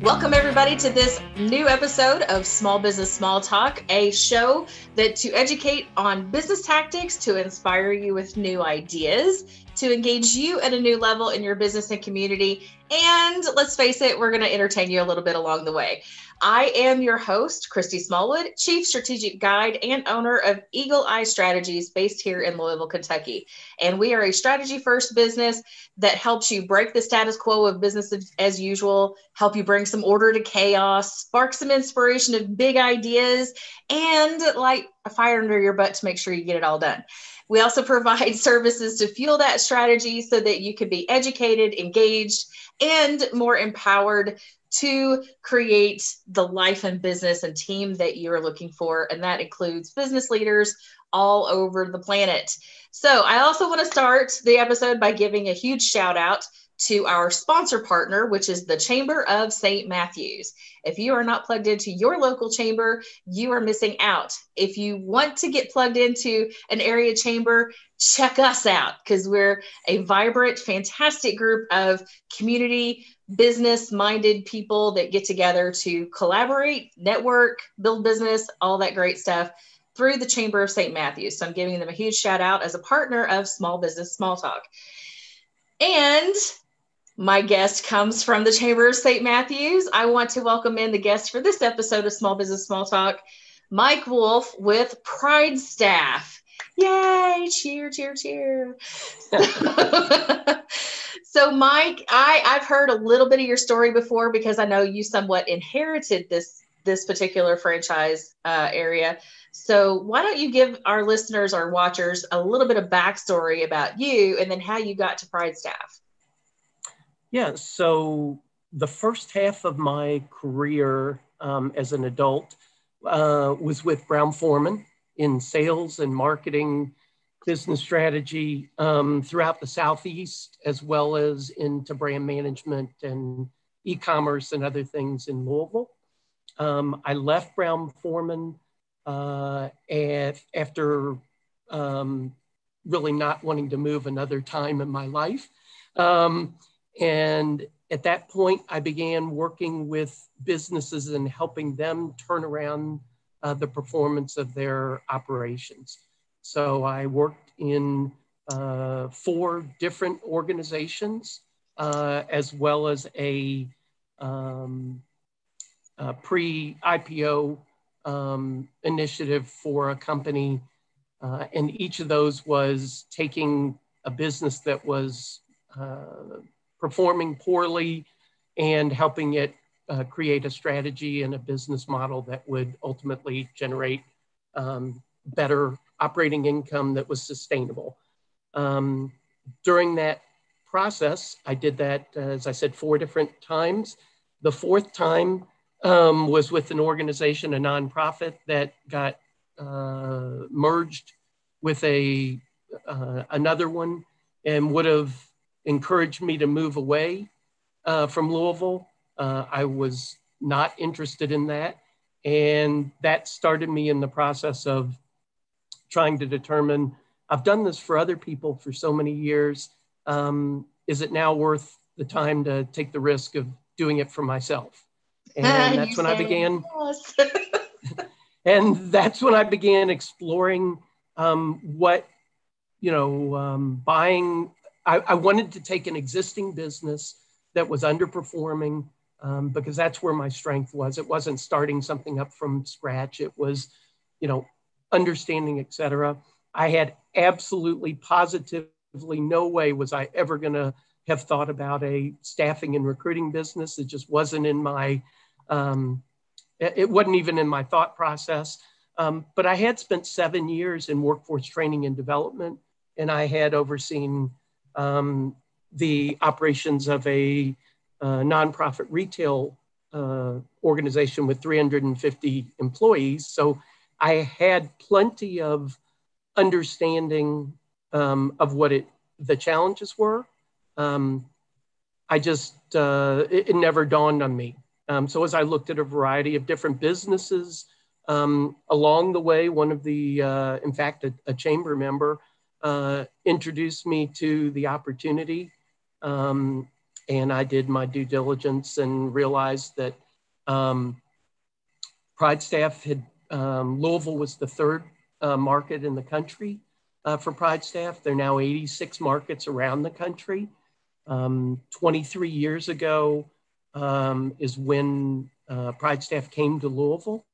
Welcome everybody to this new episode of Small Business Small Talk, a show that to educate on business tactics, to inspire you with new ideas, to engage you at a new level in your business and community. And let's face it, we're going to entertain you a little bit along the way. I am your host, Christy Smallwood, Chief Strategic Guide and owner of Eagle Eye Strategies based here in Louisville, Kentucky. And we are a strategy-first business that helps you break the status quo of business as usual, help you bring some order to chaos, spark some inspiration of big ideas, and light a fire under your butt to make sure you get it all done. We also provide services to fuel that strategy so that you can be educated, engaged, and more empowered to create the life and business and team that you're looking for. And that includes business leaders all over the planet. So I also want to start the episode by giving a huge shout out to our sponsor partner, which is the Chamber of St. Matthews. If you are not plugged into your local chamber, you are missing out. If you want to get plugged into an area chamber, check us out because we're a vibrant, fantastic group of community business-minded people that get together to collaborate, network, build business, all that great stuff through the Chamber of St. Matthews. So I'm giving them a huge shout out as a partner of Small Business Small Talk. And my guest comes from the Chamber of St. Matthews. I want to welcome in the guest for this episode of Small Business Small Talk, Mike Wolf with Pridestaff. Yay, cheer, cheer, cheer. So Mike, I've heard a little bit of your story before because I know you somewhat inherited this particular franchise area. So why don't you give our listeners, our watchers, a little bit of backstory about you and then how you got to Pridestaff? Yeah, so the first half of my career as an adult was with Brown-Forman in sales and marketing, business strategy throughout the Southeast, as well as into brand management and e-commerce and other things in Louisville. I left Brown-Forman after really not wanting to move another time in my life. And at that point, I began working with businesses and helping them turn around the performance of their operations. So I worked in 4 different organizations, as well as a pre-IPO initiative for a company. And each of those was taking a business that was performing poorly and helping it create a strategy and a business model that would ultimately generate better operating income that was sustainable. During that process, I did that, as I said, 4 different times. The 4th time was with an organization, a nonprofit that got merged with another one and would have encouraged me to move away from Louisville. I was not interested in that. And that started me in the process of trying to determine, I've done this for other people for so many years. Is it now worth the time to take the risk of doing it for myself? And that's when I began. Yes. And that's when I began exploring buying. I wanted to take an existing business that was underperforming because that's where my strength was. It wasn't starting something up from scratch. It was, understanding, et cetera. I had absolutely, positively no way was I ever going to have thought about a staffing and recruiting business. It just wasn't in my, it wasn't even in my thought process. But I had spent 7 years in workforce training and development, and I had overseen the operations of a nonprofit retail organization with 350 employees. So I had plenty of understanding of what the challenges were. It never dawned on me. So as I looked at a variety of different businesses along the way, one of the, in fact, a chamber member introduced me to the opportunity. and I did my due diligence and realized that Pridestaff had, Louisville was the third market in the country for Pridestaff. There are now 86 markets around the country. 23 years ago is when Pridestaff came to Louisville.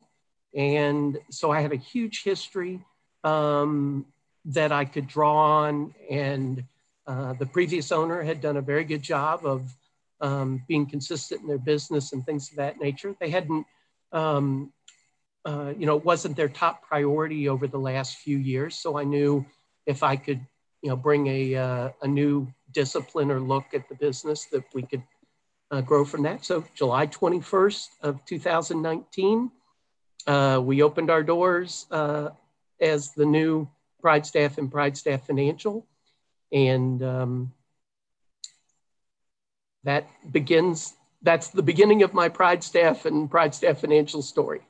And so I had a huge history that I could draw on. And the previous owner had done a very good job of being consistent in their business and things of that nature. They hadn't, it wasn't their top priority over the last few years. So I knew if I could, bring a new discipline or look at the business, that we could grow from that. So July 21st of 2019, we opened our doors as the new Pridestaff and Pridestaff Financial. And that's the beginning of my Pridestaff and Pridestaff Financial story.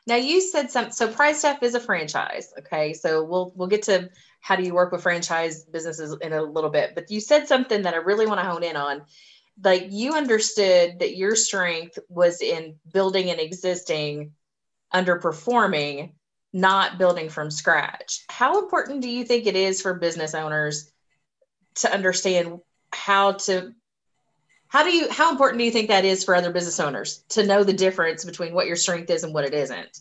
Now you said something, so Pridestaff is a franchise. Okay. So we'll get to how do you work with franchise businesses in a little bit, but you said something that I really want to hone in on. Like, you understood that your strength was in building an existing underperforming, not building from scratch. How important do you think it is for business owners to understand how important do you think that is for other business owners to know the difference between what your strength is and what it isn't?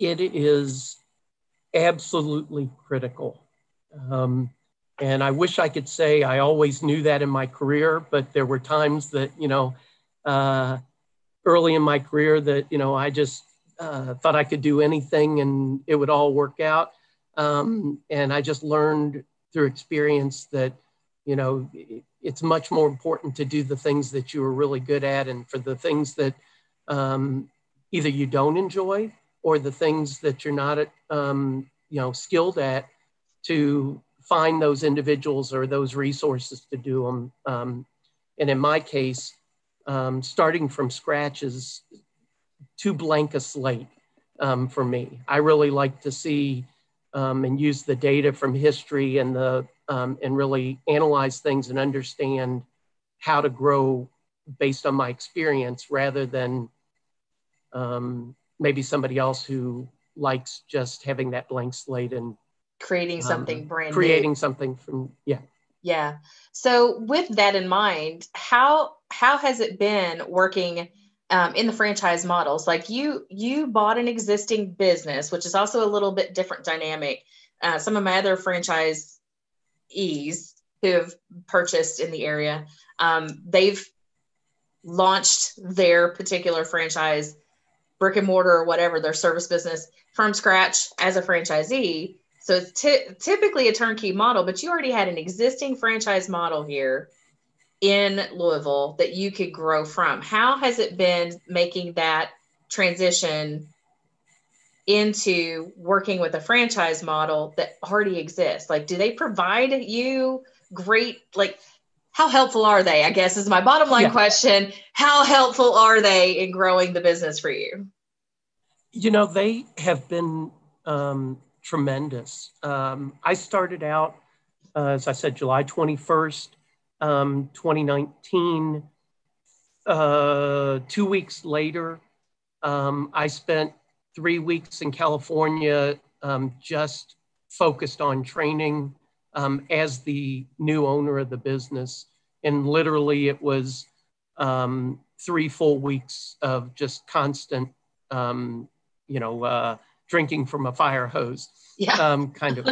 It is absolutely critical. And I wish I could say I always knew that in my career, but there were times that, early in my career that, I just thought I could do anything and it would all work out. And I just learned through experience that, it's much more important to do the things that you are really good at, and for the things that either you don't enjoy or the things that you're not, skilled at, to find those individuals or those resources to do them. And in my case, starting from scratch is too blank a slate for me. I really like to see and use the data from history and and really analyze things and understand how to grow based on my experience, rather than maybe somebody else who likes just having that blank slate and creating something brand creating new. something from, Yeah. So with that in mind, how has it been working in the franchise models? Like, you bought an existing business, which is also a little bit different dynamic. Some of my other franchisees who have purchased in the area, they've launched their particular franchise, brick and mortar or whatever, their service business, from scratch as a franchisee. So it's typically a turnkey model, but you already had an existing franchise model here in Louisville that you could grow from. How has it been making that transition into working with a franchise model that already exists? Like, do they provide you great, like, how helpful are they, I guess, is my bottom line question. How helpful are they in growing the business for you? They have been tremendous. I started out, as I said, July 21st, 2019. 2 weeks later, I spent 3 weeks in California, just focused on training as the new owner of the business. And literally it was 3 full weeks of just constant, drinking from a fire hose, kind of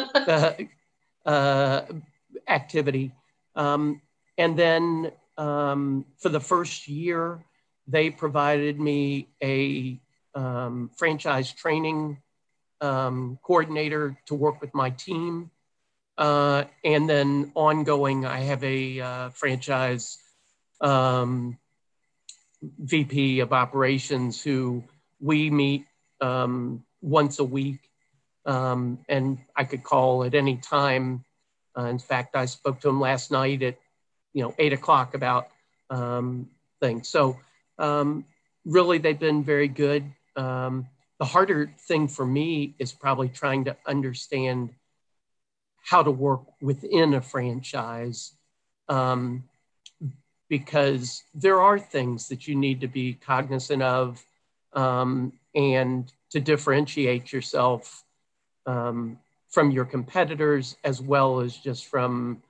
activity. And then for the first year, they provided me a franchise training coordinator to work with my team. And then ongoing, I have a franchise VP of operations who we meet once a week. And I could call at any time. In fact, I spoke to him last night at 8 o'clock about things. So really, they've been very good. The harder thing for me is probably trying to understand how to work within a franchise because there are things that you need to be cognizant of, and to differentiate yourself from your competitors, as well as just from,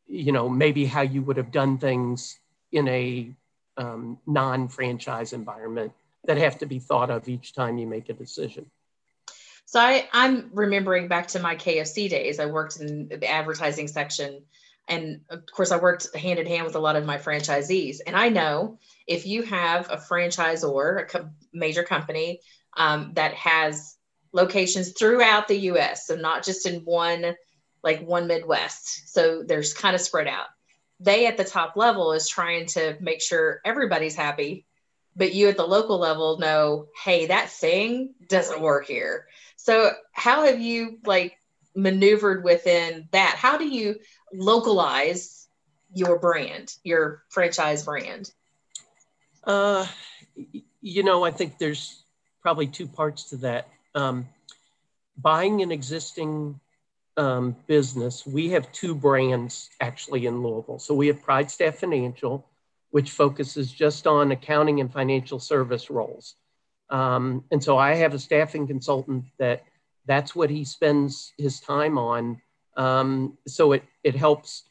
maybe how you would have done things in a non-franchise environment that have to be thought of each time you make a decision. So I'm remembering back to my KFC days. I worked in the advertising section. And of course, I worked hand in hand with a lot of my franchisees. And I know if you have a franchisor, a major company that has locations throughout the US, so not just in one Midwest, so there's kind of spread out. They at the top level is trying to make sure everybody's happy, but you at the local level know, hey, that thing doesn't work here. So how have you maneuvered within that? How do you localize your brand, your franchise brand? I think there's probably two parts to that. Buying an existing business, we have two brands actually in Louisville. So we have Pridestaff Financial, which focuses just on accounting and financial service roles. And so I have a staffing consultant that's what he spends his time on. So it helps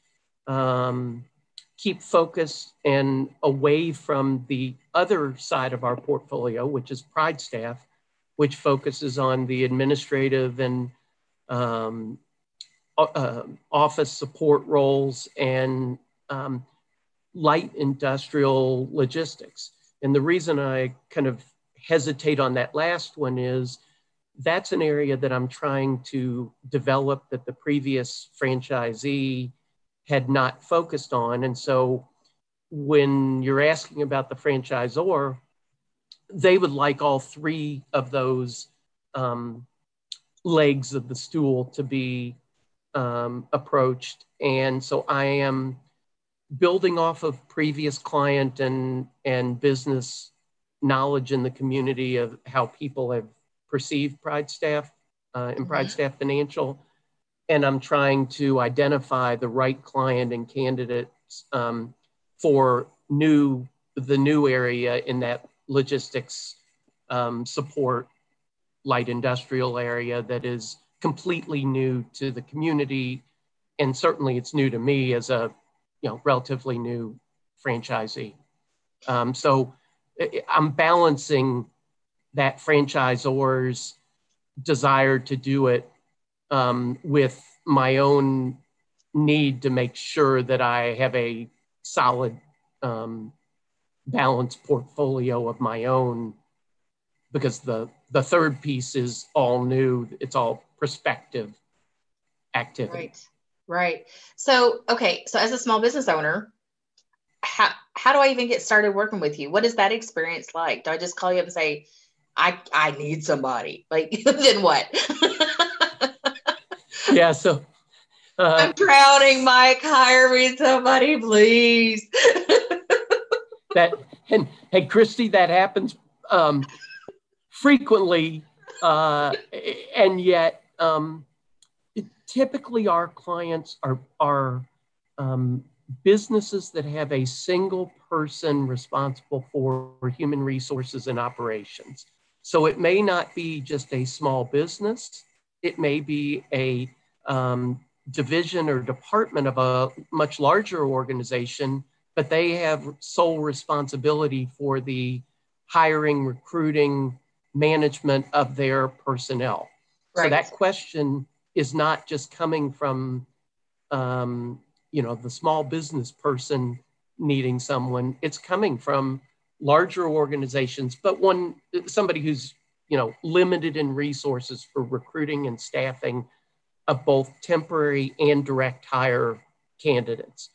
keep focused and away from the other side of our portfolio, which is Pridestaff, which focuses on the administrative and office support roles and light industrial logistics. And the reason I kind of hesitate on that last one is that's an area that I'm trying to develop that the previous franchisee had not focused on. And so when you're asking about the franchisor, they would like all three of those legs of the stool to be approached. And so I am building off of previous client and business knowledge in the community of how people have perceived Pridestaff and Pridestaff Financial. And I'm trying to identify the right client and candidates for the new area in that logistics support light industrial area that is completely new to the community. And certainly it's new to me as a relatively new franchisee. So I'm balancing that franchisor's desire to do it with my own need to make sure that I have a solid balanced portfolio of my own, because the third piece is all new. It's all prospective activity. Right. So, okay. So as a small business owner, how do I even get started working with you? What is that experience like? Do I just call you up and say, I need somebody? Then what? Yeah. So I'm drowning, Mike. Hire me somebody, please. Hey, Christy, that happens frequently, and yet typically our clients are businesses that have a single person responsible for human resources and operations. So it may not be just a small business. It may be a division or department of a much larger organization, but they have sole responsibility for the hiring, recruiting, management of their personnel. Right. So that question is not just coming from the small business person needing someone. It's coming from larger organizations, but somebody who's limited in resources for recruiting and staffing of both temporary and direct hire candidates.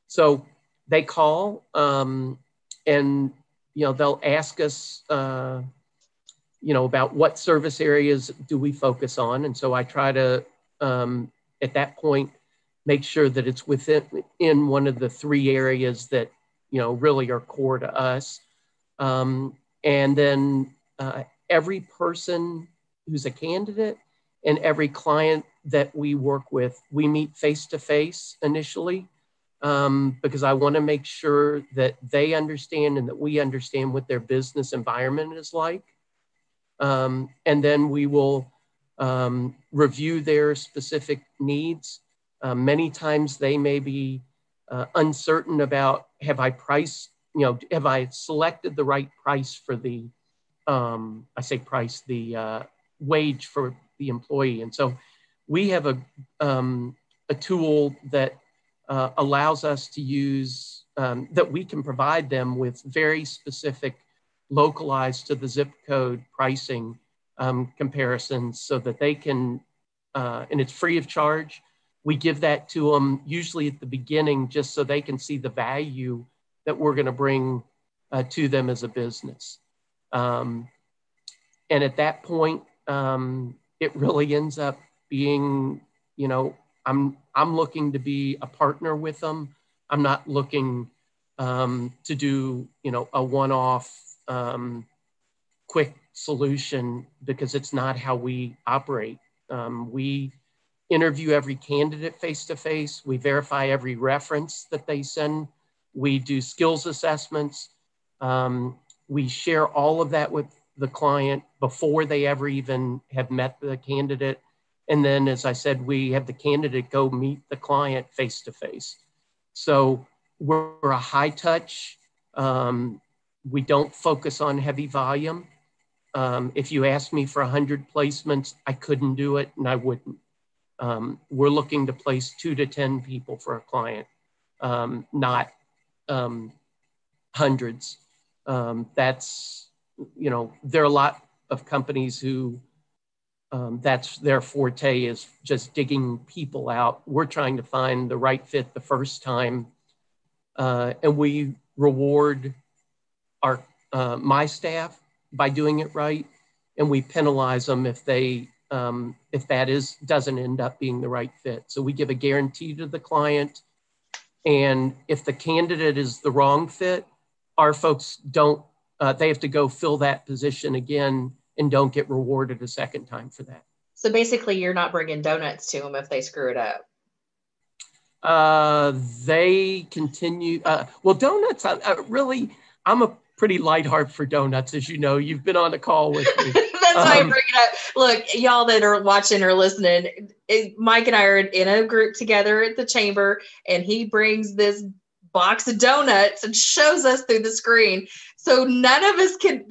So they call and they'll ask us about what service areas do we focus on, and so I try to at that point make sure that it's in one of the three areas that really are core to us. And then every person who's a candidate and every client that we work with, we meet face-to-face initially. because I want to make sure that they understand and that we understand what their business environment is like. And then we will review their specific needs. Many times they may be uncertain about, have I priced, have I selected the right price for the, I say price, the wage for the employee. And so we have a tool that allows us to use, that we can provide them with very specific, localized to the zip code pricing comparisons so that they can, and it's free of charge. We give that to them usually at the beginning just so they can see the value that we're going to bring to them as a business. And at that point, it really ends up being, I'm looking to be a partner with them. I'm not looking to do, a one-off quick solution, because it's not how we operate. We interview every candidate face-to-face. We verify every reference that they send. We do skills assessments. We share all of that with the client before they ever even have met the candidate. And then, as I said, we have the candidate go meet the client face-to-face. So we're a high touch. We don't focus on heavy volume. If you asked me for 100 placements, I couldn't do it and I wouldn't. We're looking to place 2 to 10 people for a client, not hundreds. That's, there are a lot of companies who that's their forte, is just digging people out. We're trying to find the right fit the first time. And we reward our my staff by doing it right, and we penalize them if they if that doesn't end up being the right fit. So we give a guarantee to the client, and if the candidate is the wrong fit, our folks don't. They have to go fill that position again and don't get rewarded a second time for that. So basically, you're not bringing donuts to them if they screw it up. They continue. Well, donuts. I'm a pretty light heart for donuts, as you know. You've been on a call with me. That's why I bring it up. Look, y'all that are watching or listening, Mike and I are in a group together at the chamber, and he brings this box of donuts and shows us through the screen. So none of us can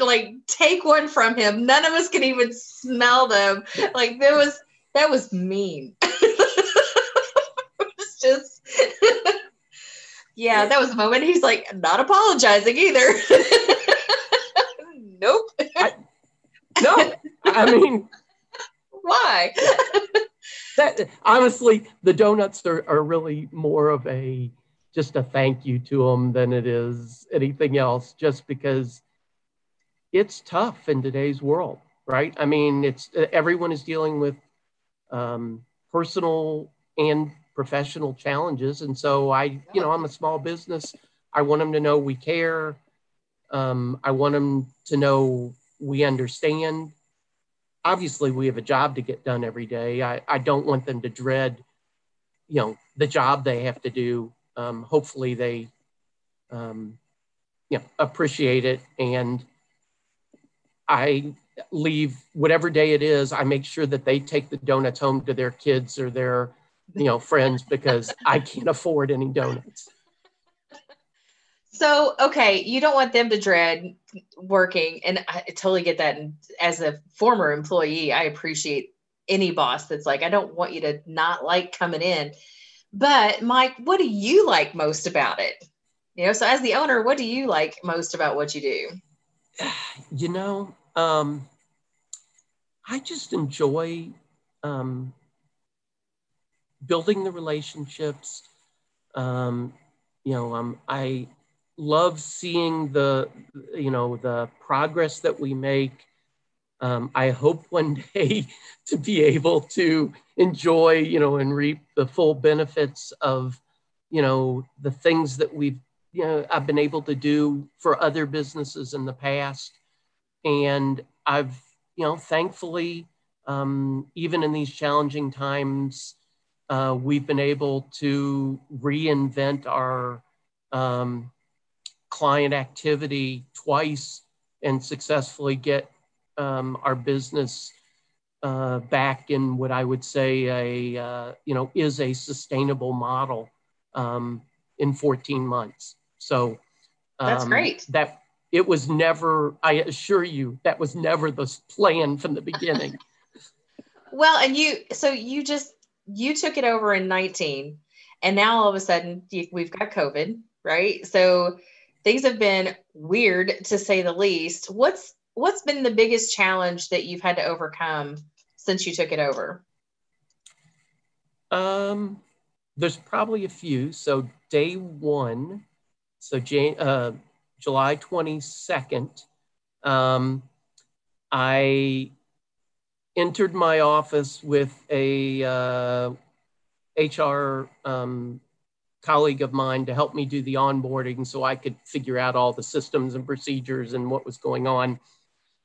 take one from him. None of us can even smell them. That was mean. It's just, yeah, that was the moment. He's like, not apologizing either. Nope. No, I mean, why? Honestly, the donuts are really more of just a thank you to them than it is anything else, just because it's tough in today's world, right? I mean, everyone is dealing with personal and professional challenges. And so I'm a small business. I want them to know we care. I want them to know we understand. Obviously, we have a job to get done every day. I don't want them to dread, the job they have to do. Hopefully they, appreciate it. And I leave whatever day it is, I make sure that they take the donuts home to their kids or their, friends, because I can't afford any donuts. So, okay, you don't want them to dread working, and I totally get that. And as a former employee, I appreciate any boss that's like, I don't want you to not like coming in. But Mike, what do you like most about it? So as the owner, what do you like most about what you do? I just enjoy building the relationships. I love seeing the progress that we make. I hope one day to be able to enjoy, and reap the full benefits of, the things that I've been able to do for other businesses in the past. And I've, thankfully, even in these challenging times, we've been able to reinvent our client activity twice and successfully get our business back in what I would say is a sustainable model in 14 months. So that's great. That it was never, I assure you, that was never the plan from the beginning. Well, and you took it over in 19, and now all of a sudden we've got COVID, right? So things have been weird, to say the least. What's been the biggest challenge that you've had to overcome since you took it over? There's probably a few. So day one, so July 22nd, I entered my office with a HR colleague of mine to help me do the onboarding so I could figure out all the systems and procedures and what was going on.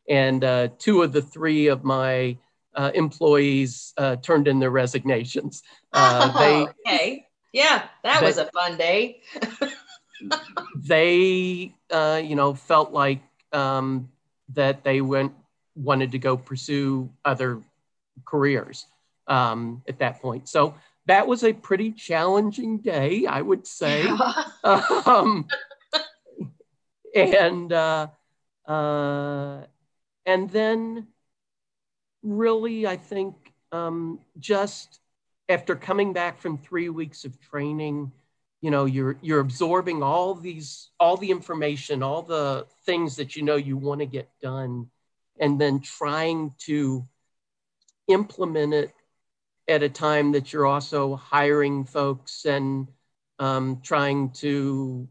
And two of the three of my employees turned in their resignations. Okay. Yeah, that was a fun day. They, felt like that they wanted to go pursue other careers at that point. So that was a pretty challenging day, I would say. And then really, I think just after coming back from 3 weeks of training, you're absorbing all the information, all the things that you want to get done, and then trying to implement it at a time that you're also hiring folks and trying to,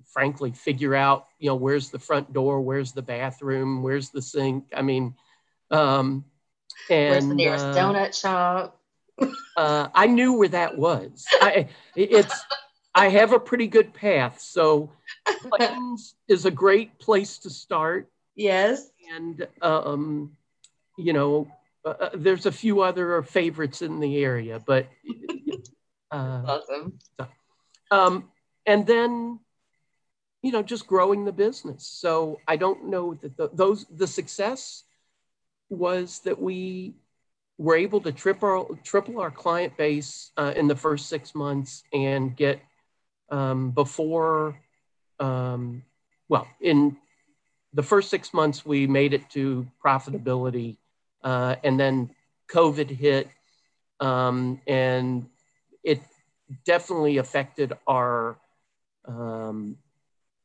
frankly, figure out, where's the front door, where's the bathroom, where's the sink. I mean, where's the nearest donut shop? I knew where that was. I have a pretty good path, so Plains is a great place to start. Yes, and there's a few other favorites in the area, but awesome. And then just growing the business. So I don't know that the success was that we were able to triple our client base in the first 6 months and get in the first 6 months, we made it to profitability, and then COVID hit, and it definitely affected our,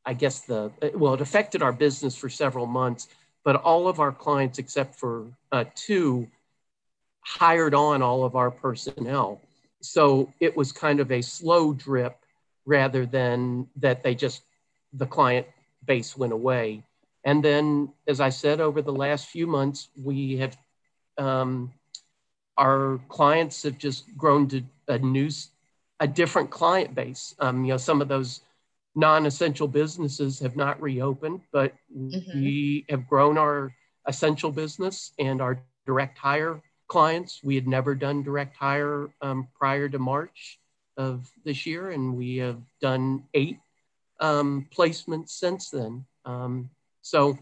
it affected our business for several months, but all of our clients, except for two, hired on all of our personnel. So it was kind of a slow drip rather than that the client base went away. And then, as I said, over the last few months, we have, our clients have just grown to a different client base. Some of those non-essential businesses have not reopened, but we have grown our essential business and our direct hire clients. We had never done direct hire prior to March of this year, and we have done 8 placements since then. So,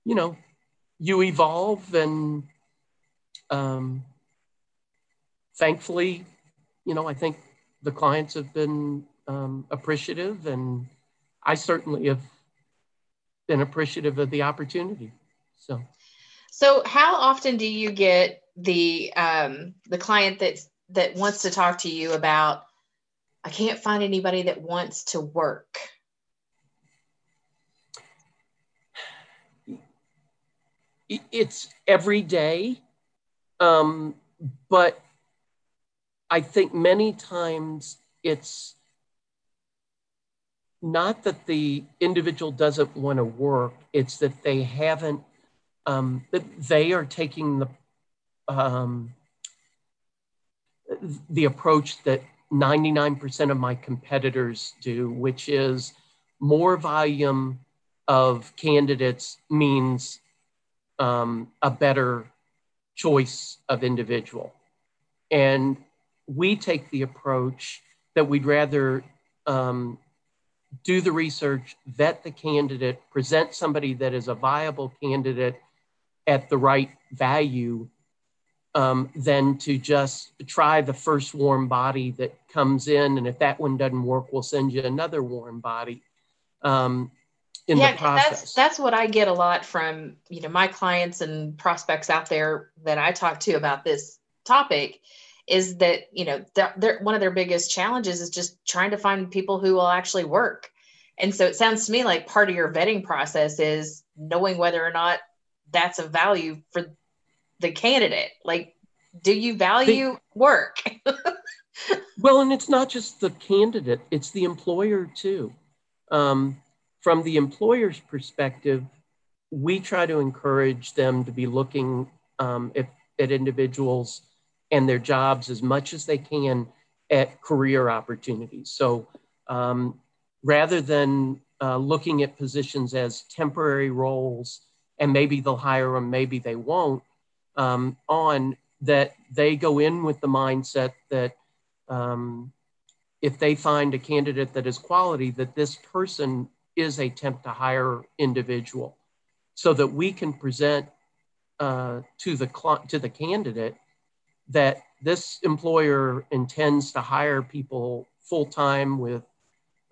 you evolve, and thankfully, I think the clients have been appreciative, and I certainly have been appreciative of the opportunity. So how often do you get the client that wants to talk to you about, I can't find anybody that wants to work? It's every day, but I think many times it's not that the individual doesn't want to work, it's that they haven't, that they are taking the approach that 99% of my competitors do, which is more volume of candidates means a better choice of individual. And we take the approach that we'd rather do the research, vet the candidate, present somebody that is a viable candidate at the right value, than to just try the first warm body that comes in. And if that one doesn't work, we'll send you another warm body in the process. That's what I get a lot from, my clients and prospects out there that I talk to about this topic, is that, one of their biggest challenges is just trying to find people who will actually work. And so it sounds to me like part of your vetting process is knowing whether or not that's of value for the candidate. Like, do you value work? Well, and it's not just the candidate, it's the employer too. From the employer's perspective, we try to encourage them to be looking at individuals and their jobs as much as they can at career opportunities. So rather than looking at positions as temporary roles, and maybe they'll hire them, maybe they won't, on that they go in with the mindset that if they find a candidate that is quality, that this person is a temp to hire individual, so that we can present to the candidate that this employer intends to hire people full-time with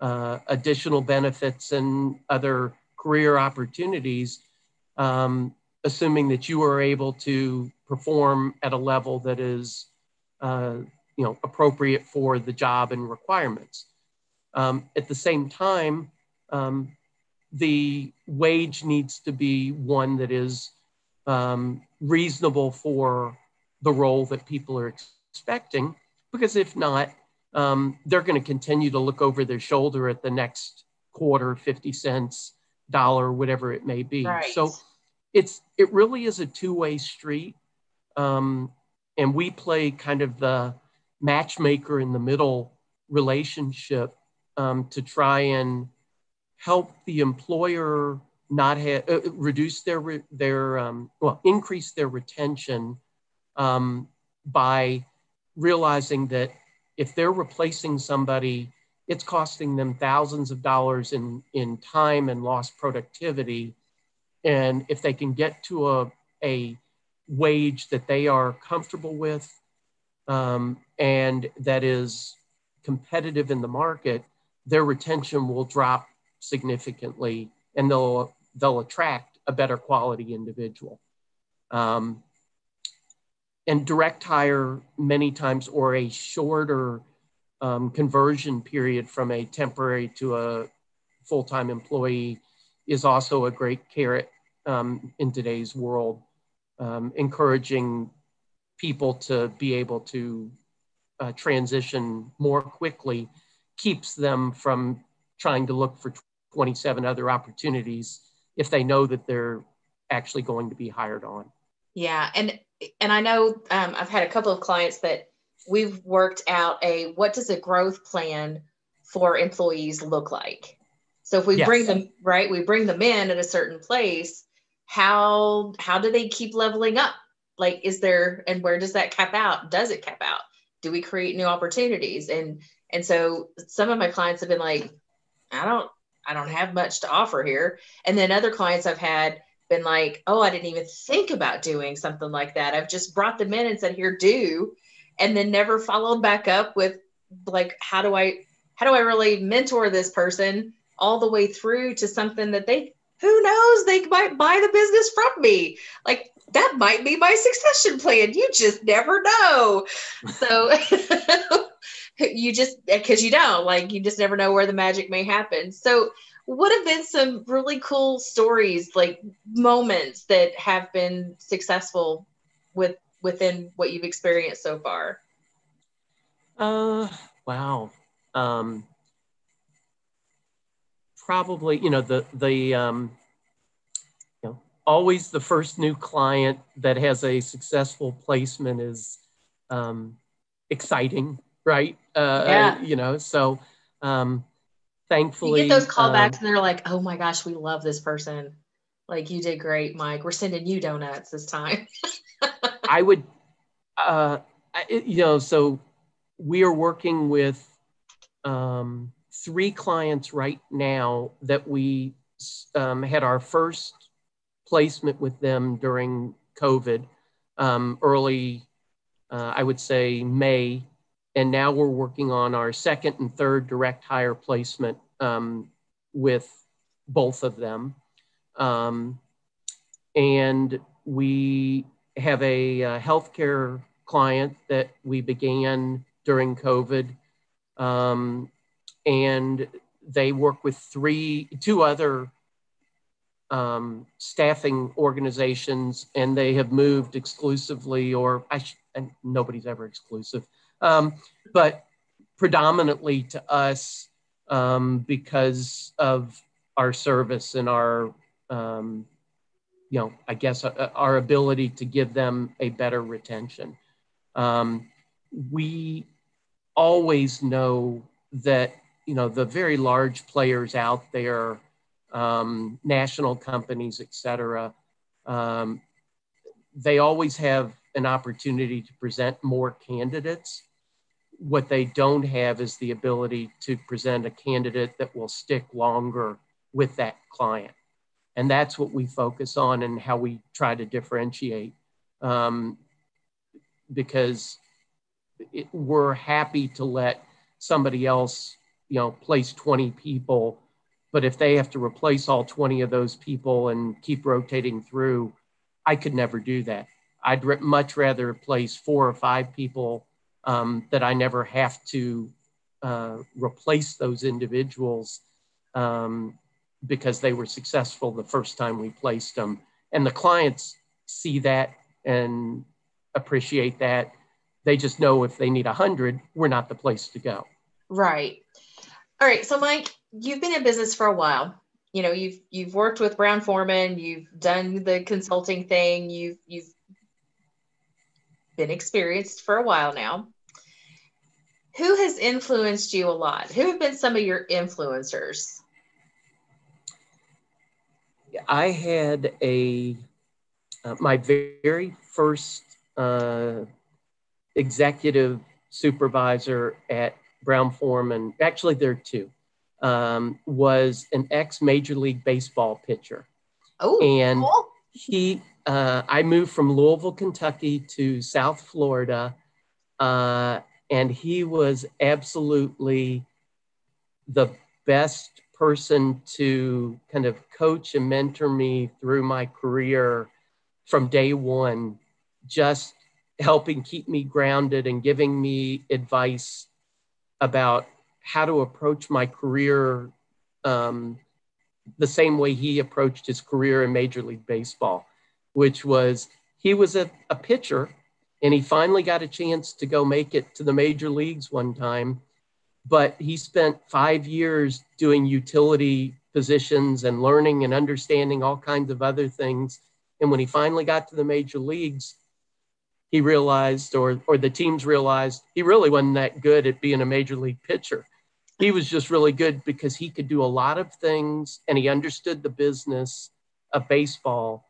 additional benefits and other career opportunities, assuming that you are able to perform at a level that is appropriate for the job and requirements. At the same time, the wage needs to be one that is reasonable for the role that people are expecting, because if not, they're going to continue to look over their shoulder at the next quarter, 50 cents, dollar, whatever it may be. Right. So it really is a two-way street. And we play kind of the matchmaker in the middle relationship to try and help the employer not have increase their retention by realizing that if they're replacing somebody, it's costing them thousands of dollars in time and lost productivity. And if they can get to a wage that they are comfortable with and that is competitive in the market, their retention will drop significantly, and they'll attract a better quality individual. And direct hire many times, or a shorter conversion period from a temporary to a full-time employee, is also a great carrot in today's world, encouraging people to be able to transition more quickly, keeps them from trying to look for 27 other opportunities if they know that they're actually going to be hired on. Yeah. And I know I've had a couple of clients that we've worked out what does a growth plan for employees look like? So if we bring them, right, we bring them in at a certain place, how do they keep leveling up? Like, and where does that cap out? Does it cap out? Do we create new opportunities? And so some of my clients have been like, I don't have much to offer here. And then other clients I've had been like, oh, I didn't even think about doing something like that. I've just brought them in and said, here, do, and then never followed back up with like, how do I really mentor this person all the way through to something that who knows, they might buy the business from me. Like, that might be my succession plan. You just never know. So you just never know where the magic may happen. So what have been some really cool stories, like moments that have been successful within what you've experienced so far? Wow. Probably, always the first new client that has a successful placement is exciting, right? So thankfully, you get those callbacks and they're like, oh my gosh, we love this person. Like, you did great, Mike. We're sending you donuts this time. I would, so we are working with 3 clients right now that we had our first placement with them during COVID, early, I would say May. And now we're working on our second and third direct hire placement with both of them. And we have a healthcare client that we began during COVID. And they work with two other staffing organizations, and they have moved exclusively, and nobody's ever exclusive, but predominantly to us because of our service and our, I guess, our ability to give them a better retention. We always know that, the very large players out there, national companies, et cetera, they always have an opportunity to present more candidates. What they don't have is the ability to present a candidate that will stick longer with that client. And that's what we focus on and how we try to differentiate, because we're happy to let somebody else, place 20 people. But if they have to replace all 20 of those people and keep rotating through, I could never do that. I'd much rather place 4 or 5 people that I never have to replace those individuals because they were successful the first time we placed them. And the clients see that and appreciate that. They just know if they need 100, we're not the place to go. Right. All right. So Mike, you've been in business for a while. You've worked with Brown-Forman, you've done the consulting thing, you've been experienced for a while now. Who has influenced you a lot? Who have been some of your influencers? I had my very first executive supervisor at Brown-Forman, actually there are 2, was an ex-Major League Baseball pitcher. Oh, and cool. I moved from Louisville, Kentucky to South Florida, and he was absolutely the best person to kind of coach and mentor me through my career from day one, just helping keep me grounded and giving me advice about how to approach my career the same way he approached his career in Major League Baseball, which was he was a pitcher, and he finally got a chance to go make it to the major leagues one time. But he spent 5 years doing utility positions and learning and understanding all kinds of other things. And when he finally got to the major leagues, he realized, or the teams realized, he really wasn't that good at being a major league pitcher. He was just really good because he could do a lot of things, and he understood the business of baseball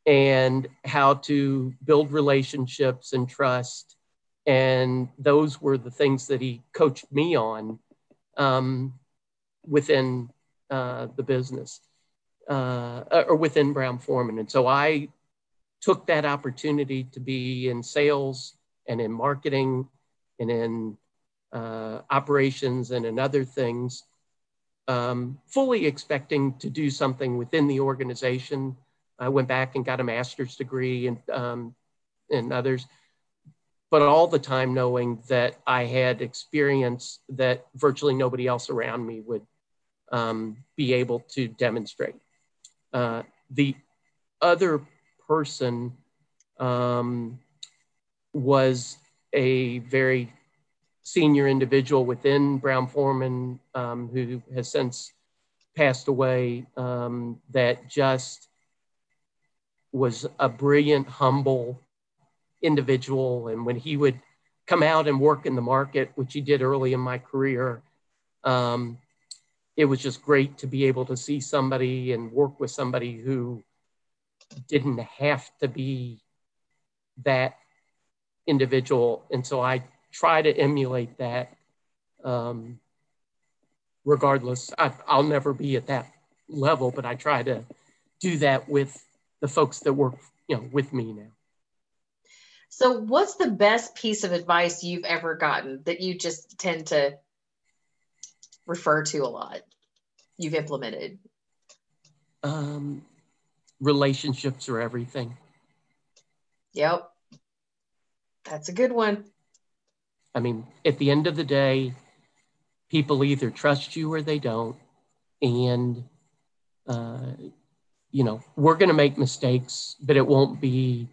and how to build relationships and trust. And those were the things that he coached me on within the business or within Brown-Forman. And so I took that opportunity to be in sales and in marketing and in operations and in other things, fully expecting to do something within the organization. I went back and got a master's degree and others, but all the time knowing that I had experience that virtually nobody else around me would be able to demonstrate. The other person was a very senior individual within Brown-Forman who has since passed away, that just was a brilliant, humble individual. And when he would come out and work in the market, which he did early in my career, it was just great to be able to see somebody and work with somebody who didn't have to be that individual. And so I try to emulate that. Regardless, I'll never be at that level, but I try to do that with the folks that work, with me now. So what's the best piece of advice you've ever gotten that you just tend to refer to a lot, you've implemented? Relationships are everything. Yep. That's a good one. I mean, at the end of the day, people either trust you or they don't. And, we're going to make mistakes, but it won't be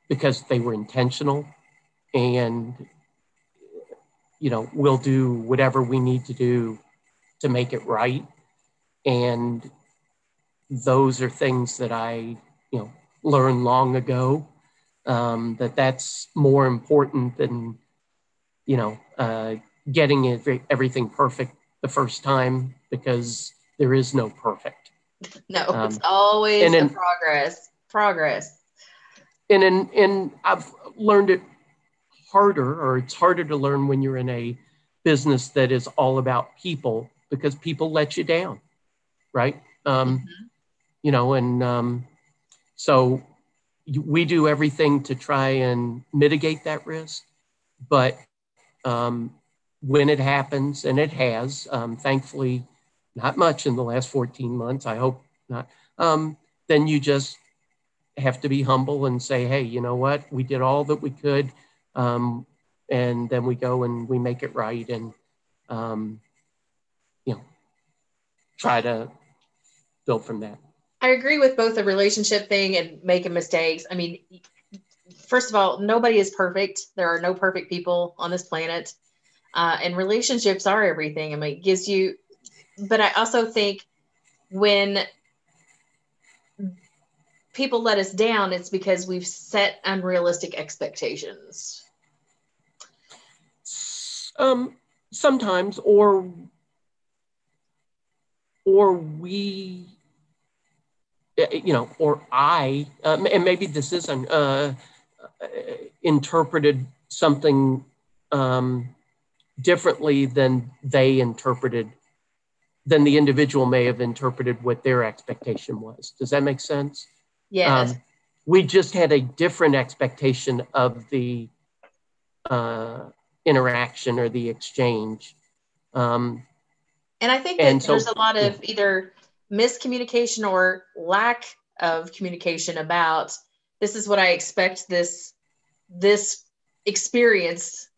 because they were intentional. And, we'll do whatever we need to do to make it right. And those are things that I, learned long ago, that's more important than, getting everything perfect the first time, because there is no perfect. No, it's always a progress. And I've learned it harder, or it's harder to learn when you're in a business that is all about people, because people let you down, right? So we do everything to try and mitigate that risk, but when it happens, and it has, thankfully, not much in the last 14 months, I hope not, then you just have to be humble and say, hey, you know what, we did all that we could, and then we go and we make it right, and try to build from that. I agree with both the relationship thing and making mistakes. I mean, first of all, nobody is perfect. There are no perfect people on this planet. And relationships are everything. I mean, it gives you, but I also think when people let us down, it's because we've set unrealistic expectations. Sometimes, or we, or I, and maybe this isn't, interpreted something differently than the individual may have interpreted what their expectation was. Does that make sense? Yes. We just had a different expectation of the interaction or the exchange. And I think that there's a lot of either miscommunication or lack of communication about, this is what I expect this experience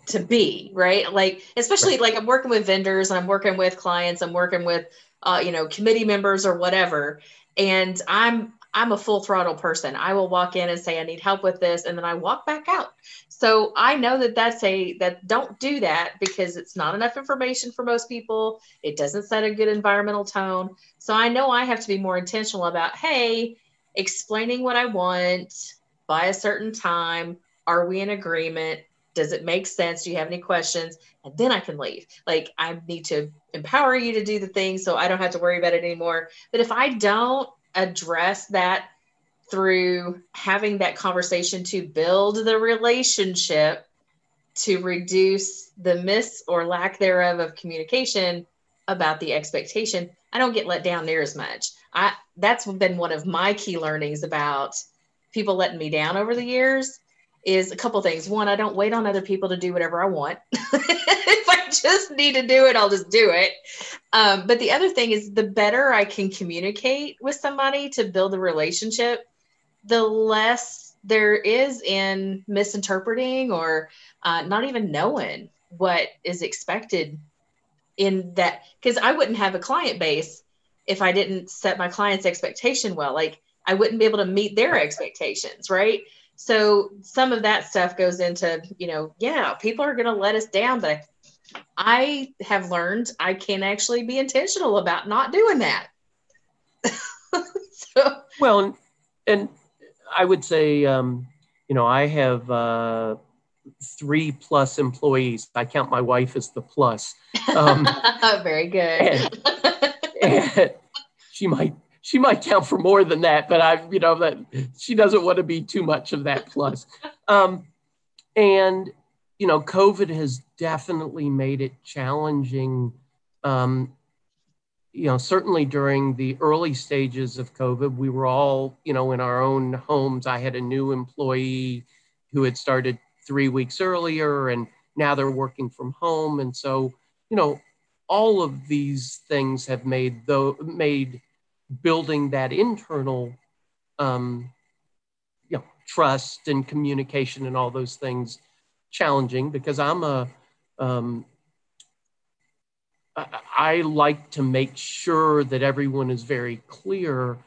to be, right? Like, especially right. Like I'm working with vendors, and I'm working with clients, I'm working with, committee members or whatever. And I'm a full throttle person. I will walk in and say, I need help with this. And then I walk back out. So I know that don't do that, because it's not enough information for most people. It doesn't set a good environmental tone. So I know I have to be more intentional about, hey, explaining what I want by a certain time. Are we in agreement? Does it make sense? Do you have any questions? And then I can leave. Like, I need to empower you to do the thing so I don't have to worry about it anymore. But if I don't address that through having that conversation to build the relationship, to reduce the miss or lack thereof of communication about the expectation, I don't get let down near as much. That's been one of my key learnings about people letting me down over the years, is a couple things. One, I don't wait on other people to do whatever I want. If I just need to do it, I'll just do it. But the other thing is, the better I can communicate with somebody to build a relationship, the less there is in misinterpreting or not even knowing what is expected in that. Because I wouldn't have a client base if I didn't set my client's expectation well. Like, I wouldn't be able to meet their expectations, right? So some of that stuff goes into, people are going to let us down, but I have learned I can actually be intentional about not doing that. Well, and I would say, I have 3+ employees. I count my wife as the plus. Very good. And she might count for more than that, but that she doesn't want to be too much of that plus. And, COVID has definitely made it challenging. Certainly during the early stages of COVID, we were all, in our own homes. I had a new employee who had started 3 weeks earlier, and now they're working from home. And so, all of these things have made building that internal, trust and communication and all those things challenging, because I like to make sure that everyone is very clear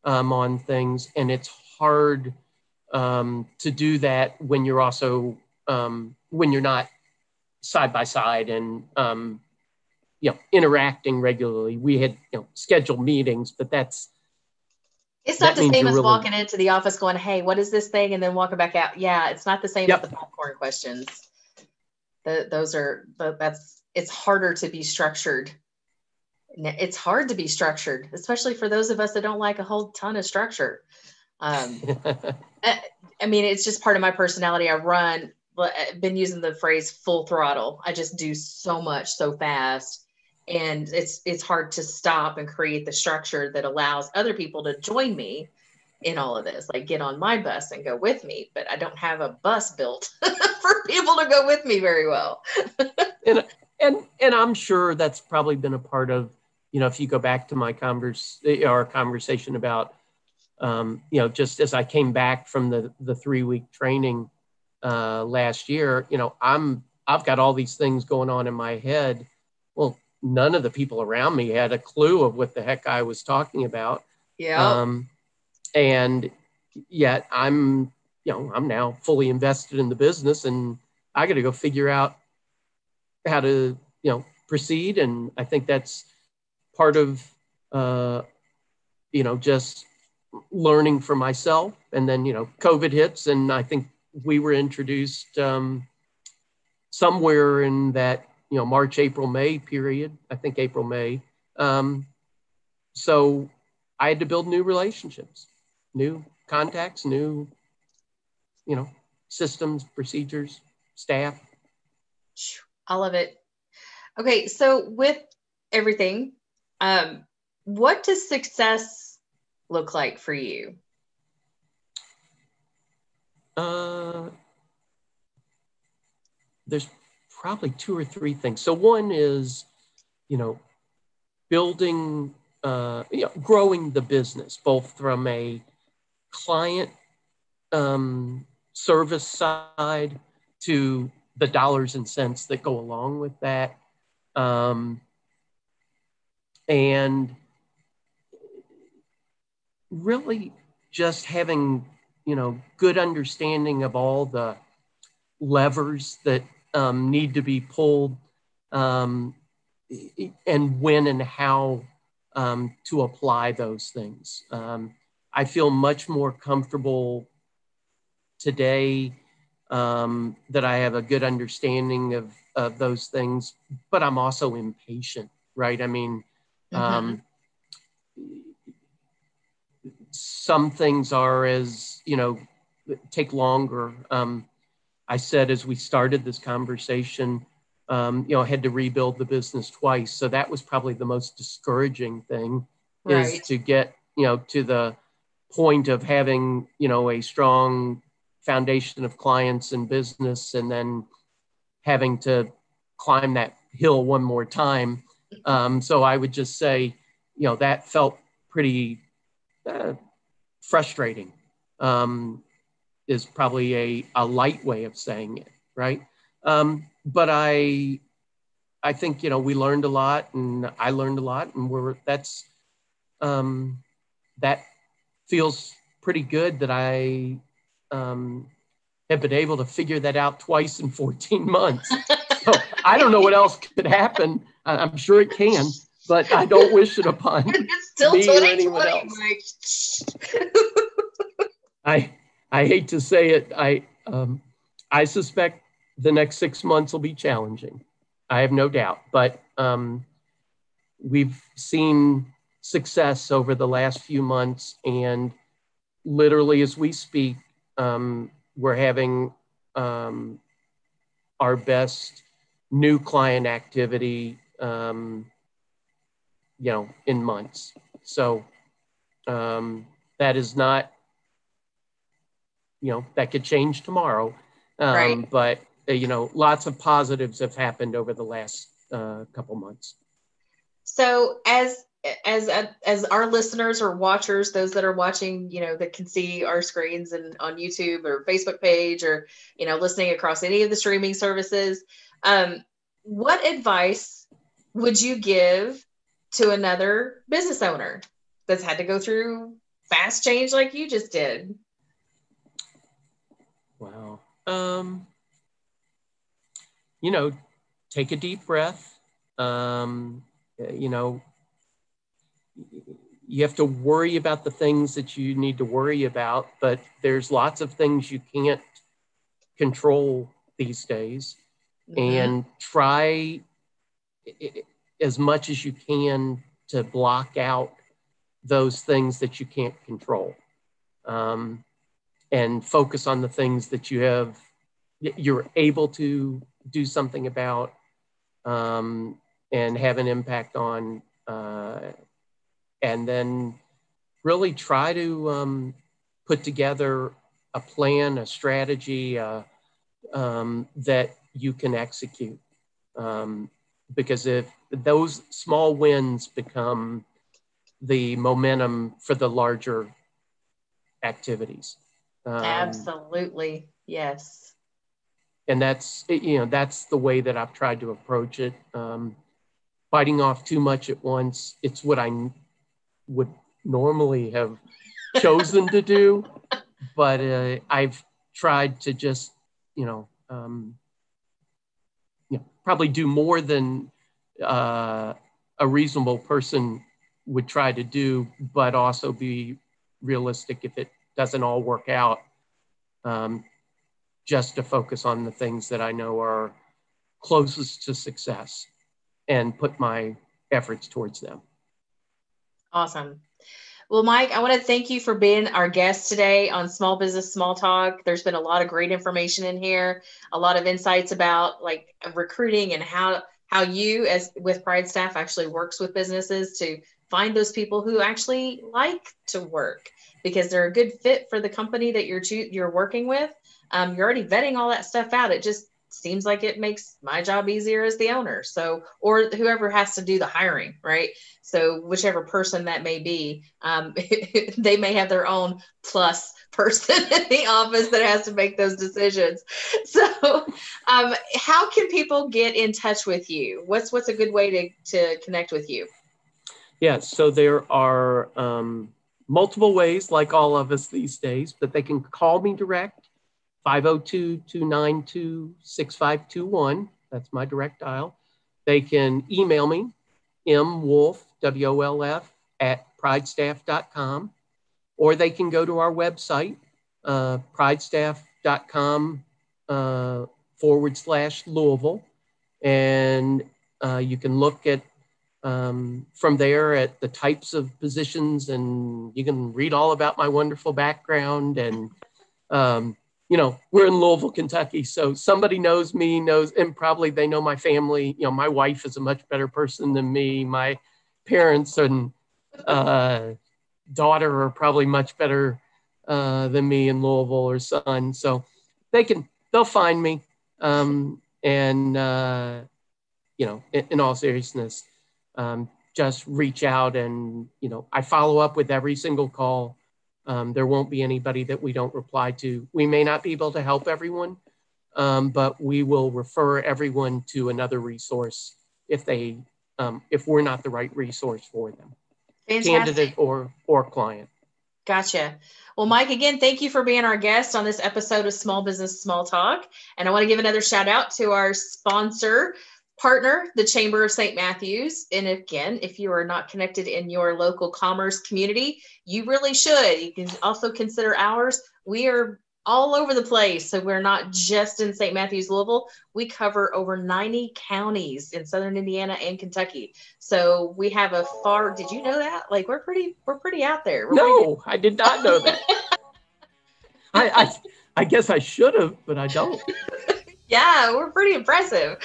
on things, and it's hard to do that when you're also when you're not side by side and interacting regularly. We had scheduled meetings, but it's not the means same you're as really walking into the office going, "Hey, what is this thing?" and then walking back out. Yeah, it's not the same as the popcorn questions. It's harder to be structured. It's hard to be structured, especially for those of us that don't like a whole ton of structure. I mean, it's just part of my personality. I've been using the phrase full throttle. I just do so much so fast, and it's hard to stop and create the structure that allows other people to join me in all of this, like get on my bus and go with me. But I don't have a bus built for people to go with me very well. and I'm sure that's probably been a part of, if you go back to our conversation about, just as I came back from the 3-week training last year, I've got all these things going on in my head. Well, none of the people around me had a clue of what the heck I was talking about. Yeah. And yet I'm now fully invested in the business, and I got to go figure out how to, proceed. And I think that's part of, just learning for myself. And then, COVID hits, and I think we were introduced somewhere in that, March, April, May period. I think April, May. So I had to build new relationships, new contacts, new, systems, procedures, staff. I love it. Okay, so with everything, what does success look like for you? There's probably 2 or 3 things. So one is, building, growing the business, both from a client service side to the dollars and cents that go along with that. And really just having, good understanding of all the levers that need to be pulled, and when and how to apply those things. I feel much more comfortable today that I have a good understanding of those things, but I'm also impatient, right? I mean, some things are take longer. I said, as we started this conversation, I had to rebuild the business twice. So that was probably the most discouraging thing, right, is to get, to the point of having, a strong foundation of clients and business, and then having to climb that hill one more time. So I would just say, that felt pretty frustrating, is probably a light way of saying it, right? But I think, we learned a lot, and I learned a lot, and that feels pretty good that I have been able to figure that out twice in 14 months. So I don't know what else could happen. I'm sure it can, but I don't wish it upon me or anyone else. I hate to say it. I suspect the next 6 months will be challenging. I have no doubt, but we've seen success over the last few months, and literally as we speak, we're having our best new client activity, in months. So that is not, that could change tomorrow. Right. But, lots of positives have happened over the last couple months. So as our listeners or watchers, those that are watching, that can see our screens and on YouTube or Facebook page or, listening across any of the streaming services, what advice would you give to another business owner that's had to go through fast change like you just did? Wow. Take a deep breath. You have to worry about the things that you need to worry about, but there's lots of things you can't control these days. Mm-hmm. And try as much as you can to block out those things that you can't control, and focus on the things that you're able to do something about, and have an impact on, and then really try to put together a plan, a strategy that you can execute. Because if those small wins become the momentum for the larger activities. Absolutely. Yes. And that's the way that I've tried to approach it. Biting off too much at once, it's what I would normally have chosen to do, but I've tried to just, probably do more than a reasonable person would try to do, but also be realistic if it doesn't all work out, just to focus on the things that I know are closest to success and put my efforts towards them. Awesome. Well, Mike, I want to thank you for being our guest today on Small Business Small Talk. There's been a lot of great information in here, a lot of insights about like recruiting and how you, as with Pridestaff, actually works with businesses to find those people who actually like to work because they're a good fit for the company that you're working with. You're already vetting all that stuff out. It just seems like it makes my job easier as the owner. So, or whoever has to do the hiring, right? So whichever person that may be, they may have their own plus person in the office that has to make those decisions. So how can people get in touch with you? What's a good way to connect with you? Yeah, so there are multiple ways, like all of us these days, but they can call me direct, 502-292-6521. That's my direct dial. They can email me, mwolf, WOLF, @pridestaff.com, or they can go to our website, pridestaff.com /Louisville, and you can look at from there at the types of positions, and you can read all about my wonderful background. And we're in Louisville, Kentucky, so somebody knows me, and probably they know my family. My wife is a much better person than me. My parents and daughter are probably much better than me in Louisville, or son. So they'll find me. In all seriousness, just reach out, and I follow up with every single call. There won't be anybody that we don't reply to. We may not be able to help everyone, but we will refer everyone to another resource if we're not the right resource for them. Fantastic. Candidate or client. Gotcha. Well, Mike, again, thank you for being our guest on this episode of Small Business Small Talk. And I want to give another shout out to our sponsor partner, the Chamber of St. Matthews. And again, if you are not connected in your local commerce community, you really should. You can also consider ours. We are all over the place. So we're not just in St. Matthews, Louisville. We cover over 90 counties in Southern Indiana and Kentucky. So we have did you know that? Like we're pretty out there. I did not know that. I I guess I should have, but I don't. Yeah, we're pretty impressive.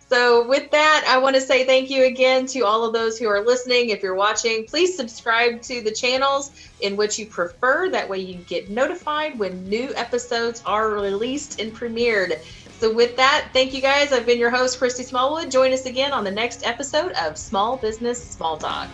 So with that, I want to say thank you again to all of those who are listening. If you're watching, please subscribe to the channels in which you prefer. That way you get notified when new episodes are released and premiered. So with that, thank you guys. I've been your host, Christy Smallwood. Join us again on the next episode of Small Business Small Talk.